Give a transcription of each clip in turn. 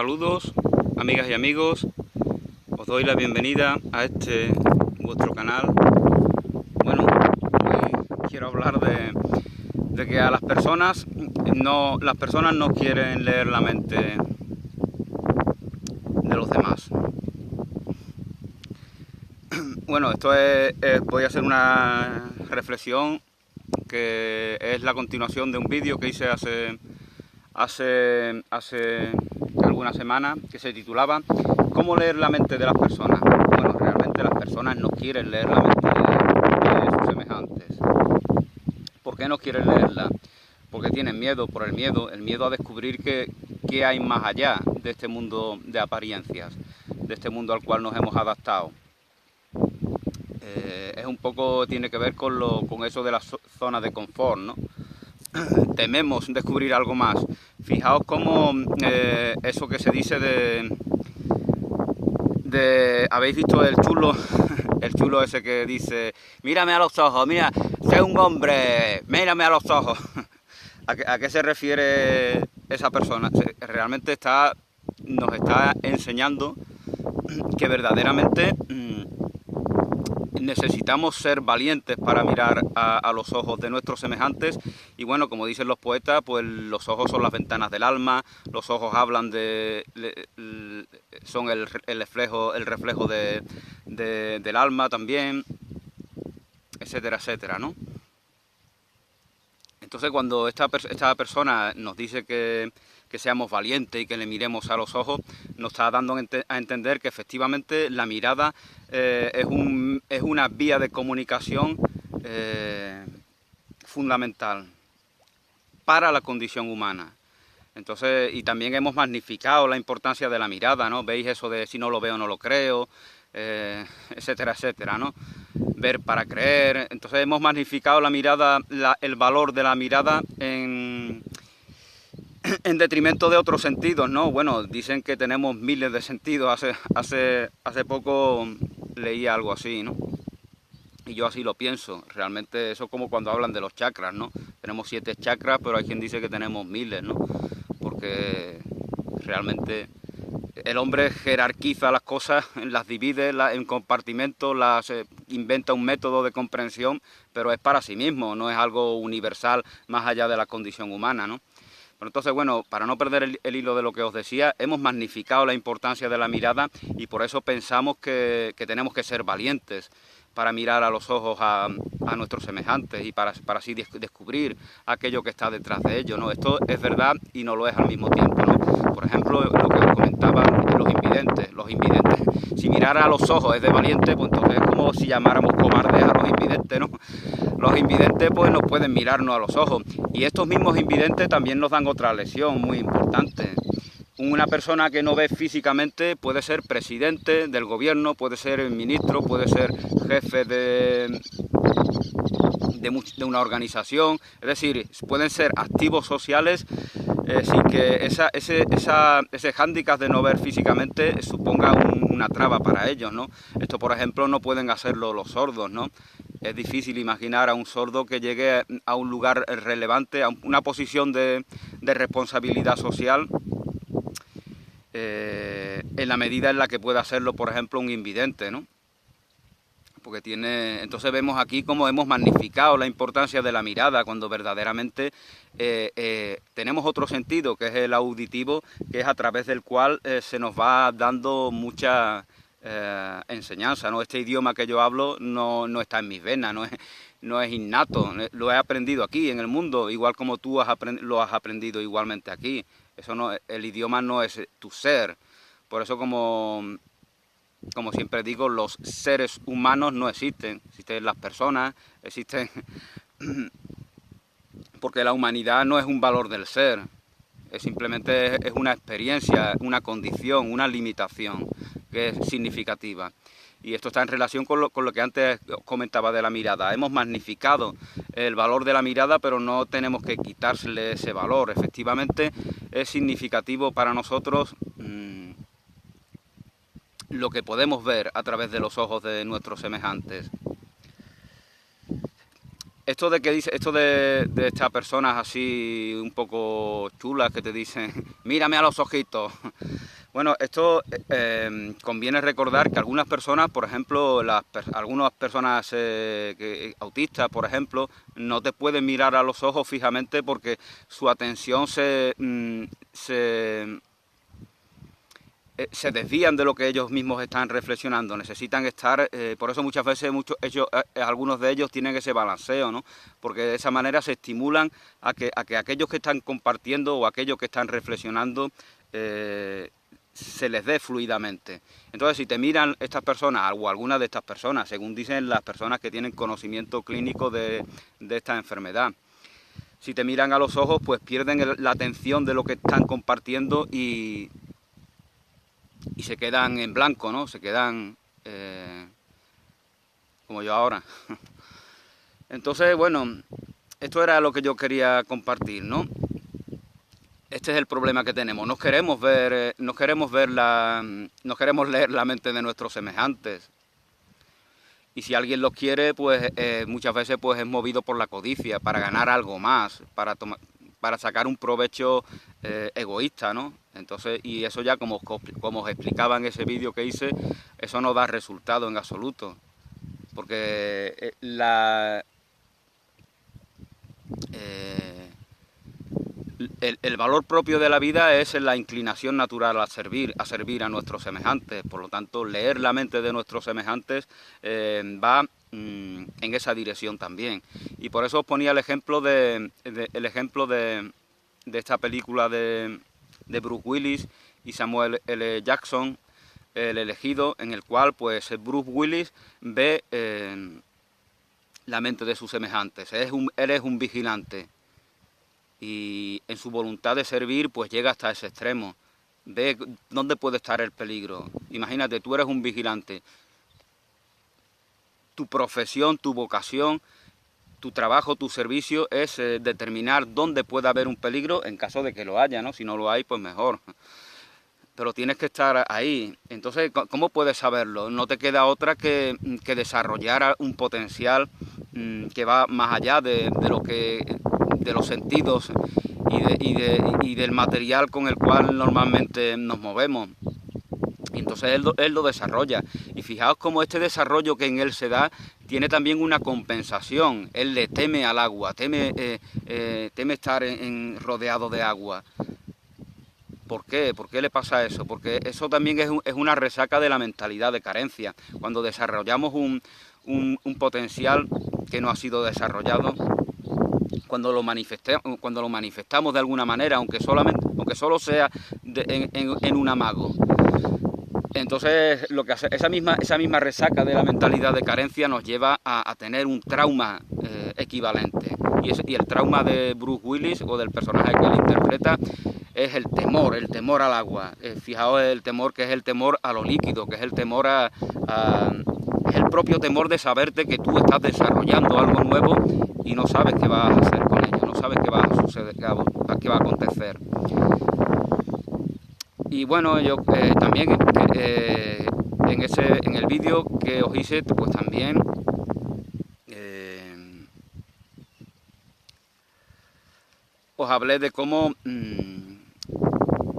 Saludos, amigas y amigos. Os doy la bienvenida a este vuestro canal. Bueno, hoy quiero hablar de que a las personas no quieren leer la mente de los demás. Bueno, voy a hacer una reflexión que es la continuación de un vídeo que hice hace algunas semanas, que se titulaba ¿Cómo leer la mente de las personas? Bueno, realmente las personas no quieren leer la mente de sus semejantes. ¿Por qué no quieren leerla? Porque tienen miedo, el miedo a descubrir qué hay más allá de este mundo de apariencias, de este mundo al cual nos hemos adaptado. Es un poco, tiene que ver con eso de la zona de confort, ¿no? Tememos descubrir algo más. Fijaos cómo eso que se dice ¿habéis visto el chulo? El chulo ese que dice, mírame a los ojos, mira, sé un hombre, mírame a los ojos. ¿A qué se refiere esa persona? Realmente nos está enseñando que verdaderamente necesitamos ser valientes para mirar a los ojos de nuestros semejantes. Y bueno, como dicen los poetas, pues los ojos son las ventanas del alma, los ojos hablan son el reflejo del alma también, etcétera, etcétera, ¿no? Entonces, cuando esta persona nos dice que seamos valientes y que le miremos a los ojos, nos está dando a entender que efectivamente la mirada es una vía de comunicación fundamental para la condición humana. Entonces, y también hemos magnificado la importancia de la mirada, ¿no? Veis eso de si no lo veo no lo creo, etcétera, etcétera, ¿no? Ver para creer. Entonces hemos magnificado la mirada, el valor de la mirada en detrimento de otros sentidos, ¿no? Bueno, dicen que tenemos miles de sentidos. Hace poco leí algo así, ¿no? Y yo así lo pienso. Realmente eso es como cuando hablan de los chakras, ¿no? Tenemos 7 chakras, pero hay quien dice que tenemos miles, ¿no? Porque realmente el hombre jerarquiza las cosas, las divide en compartimentos, inventa un método de comprensión, pero es para sí mismo, no es algo universal más allá de la condición humana, ¿no? Pero entonces, bueno, para no perder el hilo de lo que os decía, hemos magnificado la importancia de la mirada y por eso pensamos que tenemos que ser valientes para mirar a los ojos a nuestros semejantes y para así descubrir aquello que está detrás de ellos, ¿no? Esto es verdad y no lo es al mismo tiempo, ¿no? Por ejemplo, lo que os comentaba, los invidentes. Si mirar a los ojos es de valiente, pues entonces es como si llamáramos cobardes a los invidentes, ¿no? Los invidentes pues no pueden mirarnos a los ojos y estos mismos invidentes también nos dan otra lección muy importante. Una persona que no ve físicamente puede ser presidente del gobierno, puede ser ministro, puede ser jefe de una organización, es decir, pueden ser activos sociales sin que ese hándicap de no ver físicamente suponga una traba para ellos, ¿no? Esto, por ejemplo, no pueden hacerlo los sordos, ¿no? Es difícil imaginar a un sordo que llegue a un lugar relevante, a una posición de responsabilidad social, en la medida en la que pueda hacerlo, por ejemplo, un invidente, ¿no? Porque entonces vemos aquí cómo hemos magnificado la importancia de la mirada, cuando verdaderamente tenemos otro sentido, que es el auditivo, que es a través del cual se nos va dando mucha enseñanza, ¿no? Este idioma que yo hablo no está en mis venas, no es innato, lo he aprendido aquí en el mundo, igual como tú lo has aprendido igualmente aquí. El idioma no es tu ser. Por eso, como siempre digo, los seres humanos no existen. Existen las personas, existen porque la humanidad no es un valor del ser. Simplemente es una experiencia, una condición, una limitación que es significativa. Y esto está en relación con lo que antes comentaba de la mirada. Hemos magnificado el valor de la mirada, pero no tenemos que quitársele ese valor. Efectivamente, es significativo para nosotros lo que podemos ver a través de los ojos de nuestros semejantes. esto de que dice, esto de estas personas así un poco chulas que te dicen, mírame a los ojitos. Bueno, esto conviene recordar que algunas personas, por ejemplo, algunas personas autistas, por ejemplo, no te pueden mirar a los ojos fijamente porque su atención se desvían de lo que ellos mismos están reflexionando, necesitan estar, por eso muchas veces algunos de ellos tienen ese balanceo, ¿no? Porque de esa manera se estimulan a que aquellos que están compartiendo o aquellos que están reflexionando se les dé fluidamente. Entonces, si te miran estas personas o algunas de estas personas, según dicen las personas que tienen conocimiento clínico de esta enfermedad, si te miran a los ojos, pues pierden la atención de lo que están compartiendo y se quedan en blanco, ¿no? Se quedan como yo ahora. Entonces, bueno, esto era lo que yo quería compartir, ¿no? Este es el problema que tenemos. No queremos leer la mente de nuestros semejantes. Y si alguien lo quiere, pues muchas veces pues es movido por la codicia, para ganar algo más, para sacar un provecho egoísta, ¿no? Entonces, y eso ya como os explicaba en ese vídeo que hice, eso no da resultado en absoluto. Porque el valor propio de la vida es la inclinación natural a servir a nuestros semejantes. Por lo tanto, leer la mente de nuestros semejantes va en esa dirección también. Y por eso os ponía el ejemplo de esta película de Bruce Willis y Samuel L. Jackson, El elegido, en el cual pues Bruce Willis ve la mente de sus semejantes. Él es un vigilante. Y en su voluntad de servir, pues llega hasta ese extremo. Ve dónde puede estar el peligro. Imagínate, tú eres un vigilante. Tu profesión, tu vocación, tu trabajo, tu servicio es determinar dónde puede haber un peligro en caso de que lo haya, ¿no? Si no lo hay, pues mejor. Pero tienes que estar ahí. Entonces, ¿cómo puedes saberlo? No te queda otra que desarrollar un potencial que va más allá de los sentidos y del material con el cual normalmente nos movemos. Y entonces él lo desarrolla. Y fijaos cómo este desarrollo que en él se da tiene también una compensación. Él le teme al agua, teme estar rodeado de agua. ¿Por qué? ¿Por qué le pasa eso? Porque eso también es una resaca de la mentalidad de carencia. Cuando desarrollamos un potencial que no ha sido desarrollado, cuando lo manifestamos de alguna manera, aunque solo sea en un amago. Entonces, lo que hace, esa misma resaca de la mentalidad de carencia nos lleva a tener un trauma equivalente. Y el trauma de Bruce Willis, o del personaje que él interpreta, es el temor al agua. Fijaos el temor, que es el temor a lo líquido, que es el temor es el propio temor de saberte que tú estás desarrollando algo nuevo y no sabes qué vas a hacer con ello, no sabes qué va a suceder, qué va a acontecer. Y bueno, yo también en el vídeo que os hice, pues también os hablé de cómo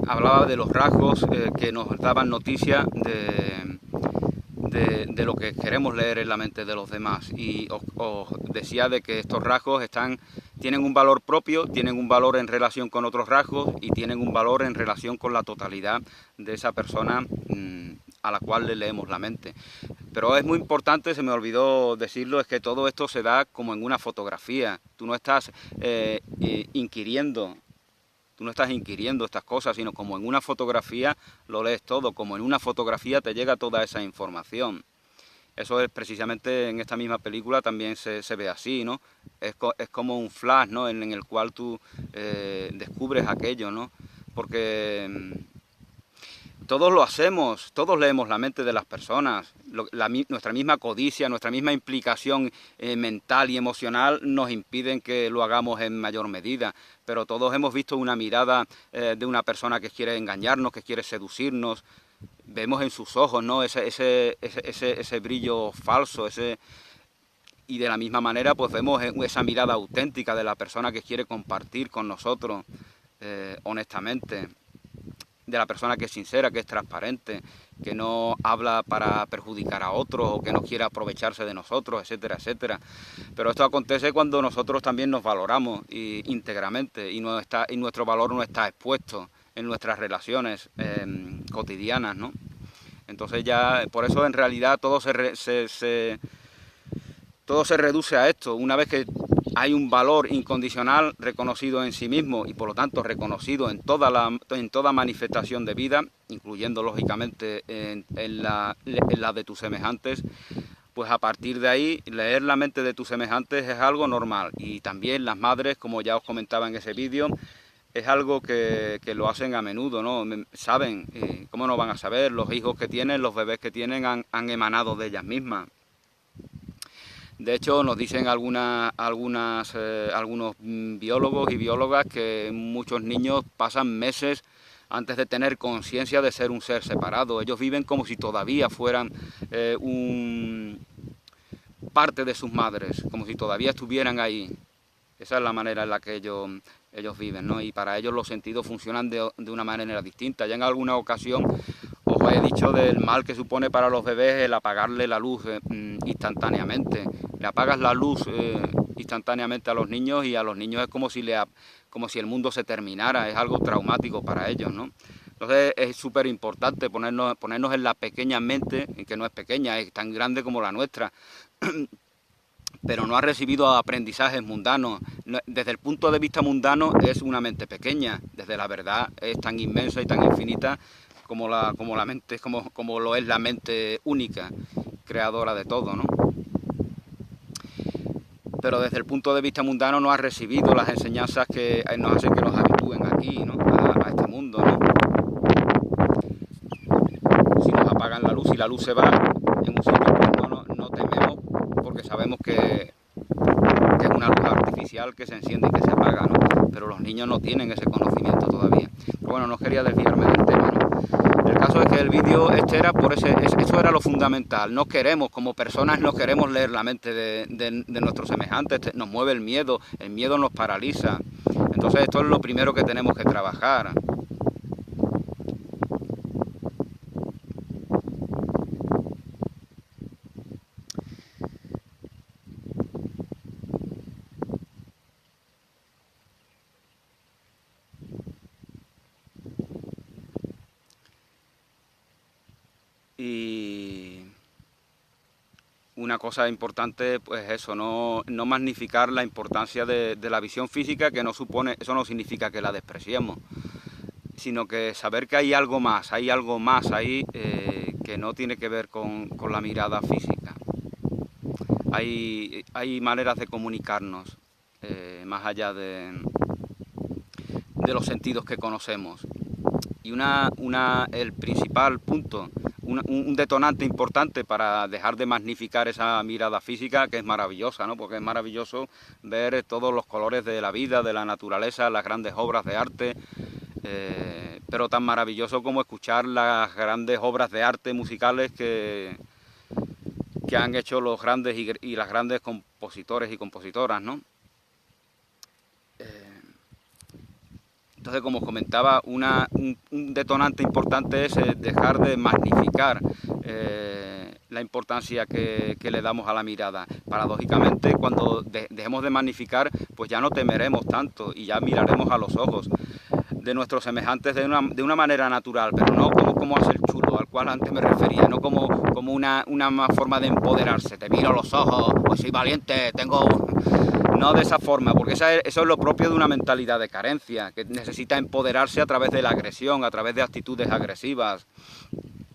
hablaba de los rasgos que nos daban noticia de lo que queremos leer en la mente de los demás. Y os decía de que estos rasgos tienen un valor propio, tienen un valor en relación con otros rasgos y tienen un valor en relación con la totalidad de esa persona a la cual le leemos la mente. Pero es muy importante, se me olvidó decirlo, es que todo esto se da como en una fotografía. Tú no estás inquiriendo estas cosas, sino como en una fotografía lo lees todo, como en una fotografía te llega toda esa información. Eso es precisamente en esta misma película también se ve así, ¿no? Es como un flash, ¿no? En el cual tú descubres aquello, ¿no? Porque todos lo hacemos, todos leemos la mente de las personas. Nuestra misma codicia, nuestra misma implicación mental y emocional nos impiden que lo hagamos en mayor medida. Pero todos hemos visto una mirada de una persona que quiere engañarnos, que quiere seducirnos. Vemos en sus ojos, ¿no? Ese brillo falso, y de la misma manera pues vemos esa mirada auténtica de la persona que quiere compartir con nosotros honestamente, de la persona que es sincera, que es transparente, que no habla para perjudicar a otros o que no quiere aprovecharse de nosotros, etcétera, etcétera. Pero esto acontece cuando nosotros también nos valoramos íntegramente y nuestro valor no está expuesto en nuestras relaciones cotidianas, ¿no? Entonces ya, por eso en realidad todo todo se reduce a esto. Una vez que hay un valor incondicional reconocido en sí mismo y por lo tanto reconocido en toda manifestación de vida, incluyendo lógicamente en la de tus semejantes, pues a partir de ahí leer la mente de tus semejantes es algo normal. Y también las madres, como ya os comentaba en ese vídeo, es algo que lo hacen a menudo, ¿no? Saben, ¿cómo no van a saber? Los hijos que tienen, los bebés que tienen han emanado de ellas mismas. De hecho, nos dicen algunos biólogos y biólogas que muchos niños pasan meses antes de tener conciencia de ser un ser separado. Ellos viven como si todavía fueran parte de sus madres, como si todavía estuvieran ahí. Esa es la manera en la que ellos viven, ¿no? Y para ellos los sentidos funcionan de una manera distinta. Ya en alguna ocasión os he dicho del mal que supone para los bebés el apagarle la luz instantáneamente. Le apagas la luz instantáneamente a los niños y a los niños es como si el mundo se terminara, es algo traumático para ellos, ¿no? Entonces es súper importante ponernos en la pequeña mente, que no es pequeña, es tan grande como la nuestra, pero no ha recibido aprendizajes mundanos. Desde el punto de vista mundano es una mente pequeña, desde la verdad es tan inmensa y tan infinita como la mente, como lo es la mente única, creadora de todo, ¿no? Pero desde el punto de vista mundano no ha recibido las enseñanzas que nos hacen que nos habitúen aquí, ¿no? A este mundo, ¿no? Si nos apagan la luz y la luz se va en un sitio, pues no tememos porque sabemos que es una luz artificial que se enciende y que se apaga, ¿no? Pero los niños no tienen ese conocimiento todavía. Pero bueno, no quería desviarme del tema, ¿no? El caso es que el vídeo eso era lo fundamental. No queremos, como personas, no queremos leer la mente de nuestros semejantes. Nos mueve el miedo nos paraliza. Entonces esto es lo primero que tenemos que trabajar. Y una cosa importante, pues eso, no magnificar la importancia de la visión física, que eso no significa que la despreciemos, sino que saber que hay algo más ahí que no tiene que ver con la mirada física. Hay maneras de comunicarnos más allá de los sentidos que conocemos. Y el principal punto, un detonante importante para dejar de magnificar esa mirada física, que es maravillosa, ¿no? Porque es maravilloso ver todos los colores de la vida, de la naturaleza, las grandes obras de arte, pero tan maravilloso como escuchar las grandes obras de arte musicales que han hecho los grandes y las grandes compositores y compositoras, ¿no? Entonces, como os comentaba, un detonante importante es dejar de magnificar la importancia que le damos a la mirada. Paradójicamente, cuando dejemos de magnificar, pues ya no temeremos tanto y ya miraremos a los ojos de nuestros semejantes de una manera natural, pero no como hacer chulo, al cual antes me refería, no como una forma de empoderarse. Te miro a los ojos, pues soy valiente, No de esa forma, porque eso es lo propio de una mentalidad de carencia, que necesita empoderarse a través de la agresión, a través de actitudes agresivas.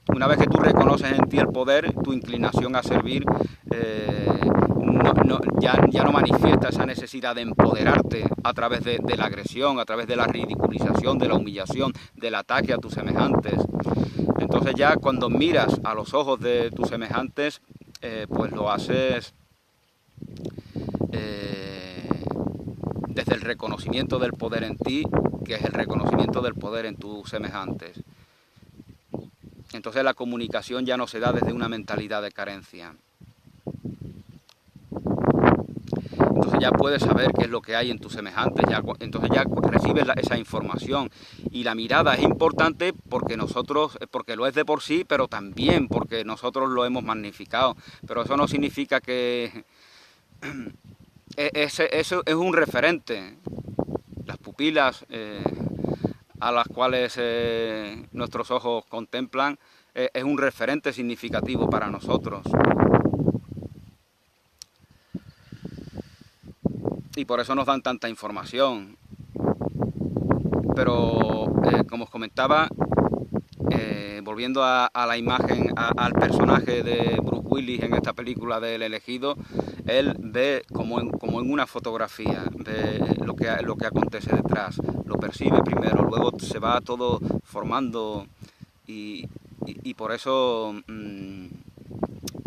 Una vez que tú reconoces en ti el poder, tu inclinación a servir ya no manifiesta esa necesidad de empoderarte a través de la agresión, a través de la ridiculización, de la humillación, del ataque a tus semejantes. Entonces ya cuando miras a los ojos de tus semejantes, pues lo haces desde el reconocimiento del poder en ti, que es el reconocimiento del poder en tus semejantes. Entonces la comunicación ya no se da desde una mentalidad de carencia. entonces ya puedes saber qué es lo que hay en tus semejantes, entonces ya recibes esa información. Y la mirada es importante porque porque lo es de por sí, pero también porque nosotros lo hemos magnificado. Pero eso no significa que eso es un referente. Las pupilas a las cuales nuestros ojos contemplan es un referente significativo para nosotros. Y por eso nos dan tanta información. Pero, como os comentaba, volviendo a la imagen, al personaje de Bruce Willis en esta película del Elegido, él ve como en una fotografía, ve lo que acontece detrás, lo percibe primero, luego se va todo formando y por eso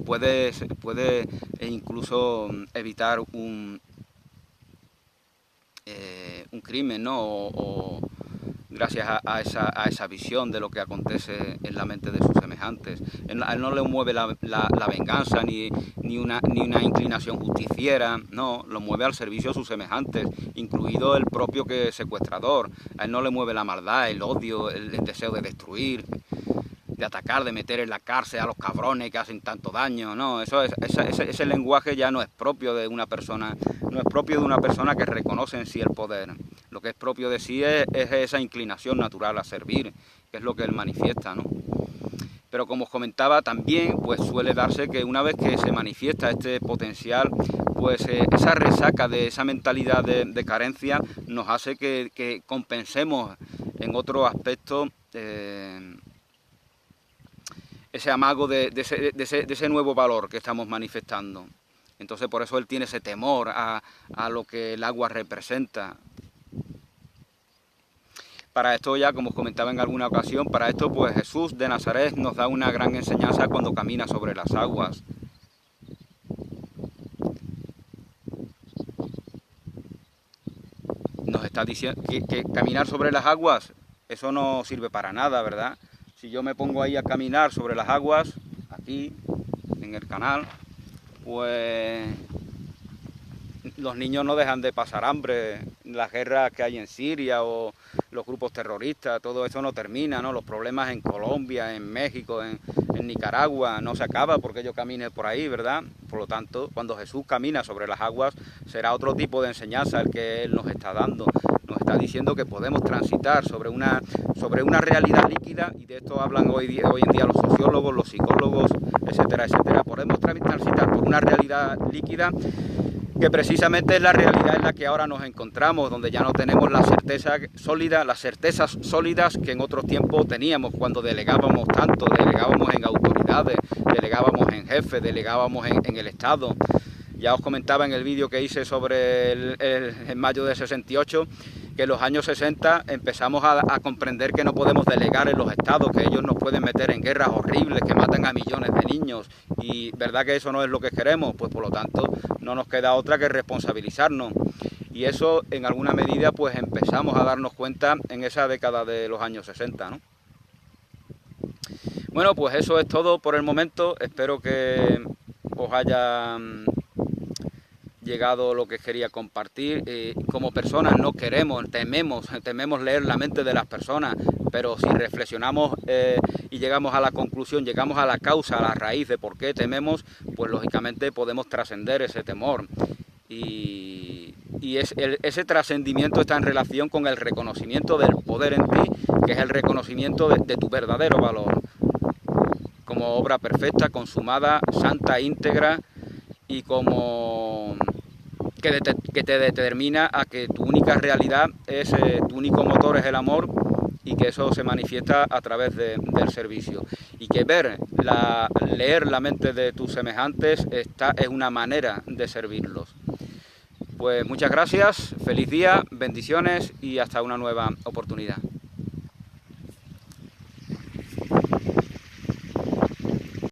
puede incluso evitar un crimen, ¿no? O gracias a esa visión de lo que acontece en la mente de sus semejantes. A él no le mueve la venganza ni una inclinación justiciera, no, lo mueve al servicio de sus semejantes, incluido el propio secuestrador. A él no le mueve la maldad, el odio, el deseo de destruir, de atacar, de meter en la cárcel a los cabrones que hacen tanto daño, no, ese lenguaje ya no es propio de una persona, no es propio de una persona que reconoce en sí el poder. Lo que es propio de sí es esa inclinación natural a servir, que es lo que él manifiesta, ¿no? Pero como os comentaba, también pues suele darse que una vez que se manifiesta este potencial, pues esa resaca de esa mentalidad de carencia nos hace que compensemos en otro aspecto ese amago de ese nuevo valor que estamos manifestando. Entonces por eso él tiene ese temor a lo que el agua representa. Para esto ya, como os comentaba en alguna ocasión, para esto pues Jesús de Nazaret nos da una gran enseñanza cuando camina sobre las aguas. Nos está diciendo que caminar sobre las aguas, eso no sirve para nada, ¿verdad? Si yo me pongo ahí a caminar sobre las aguas, aquí, en el canal, pues los niños no dejan de pasar hambre. Las guerras que hay en Siria o los grupos terroristas, todo eso no termina, ¿no? Los problemas en Colombia, en México, en Nicaragua, no se acaba porque yo camine por ahí, ¿verdad? Por lo tanto, cuando Jesús camina sobre las aguas, será otro tipo de enseñanza el que Él nos está dando. Nos está diciendo que podemos transitar sobre una realidad líquida, y de esto hablan hoy en día los sociólogos, los psicólogos, etcétera, etcétera. Podemos transitar por una realidad líquida que precisamente es la realidad en la que ahora nos encontramos, donde ya no tenemos las certezas sólidas que en otros tiempos teníamos, cuando delegábamos tanto, delegábamos en autoridades, delegábamos en jefes, delegábamos en el Estado. Ya os comentaba en el vídeo que hice sobre en mayo de 68, que en los años 60 empezamos a comprender que no podemos delegar en los estados, que ellos nos pueden meter en guerras horribles, que matan a millones de niños, y verdad que eso no es lo que queremos, pues por lo tanto no nos queda otra que responsabilizarnos. Y eso en alguna medida pues empezamos a darnos cuenta en esa década de los años 60, ¿no? Bueno, pues eso es todo por el momento. Espero que os haya llegado lo que quería compartir. Como personas no tememos leer la mente de las personas, pero si reflexionamos y llegamos a la conclusión, llegamos a la causa, a la raíz de por qué tememos, pues lógicamente podemos trascender ese temor. Y ese trascendimiento está en relación con el reconocimiento del poder en ti, que es el reconocimiento de tu verdadero valor, como obra perfecta, consumada, santa, íntegra, y como que te determina a que tu única realidad es, tu único motor es el amor, y que eso se manifiesta a través del servicio. Y que leer la mente de tus semejantes es una manera de servirlos. Pues muchas gracias, feliz día, bendiciones y hasta una nueva oportunidad.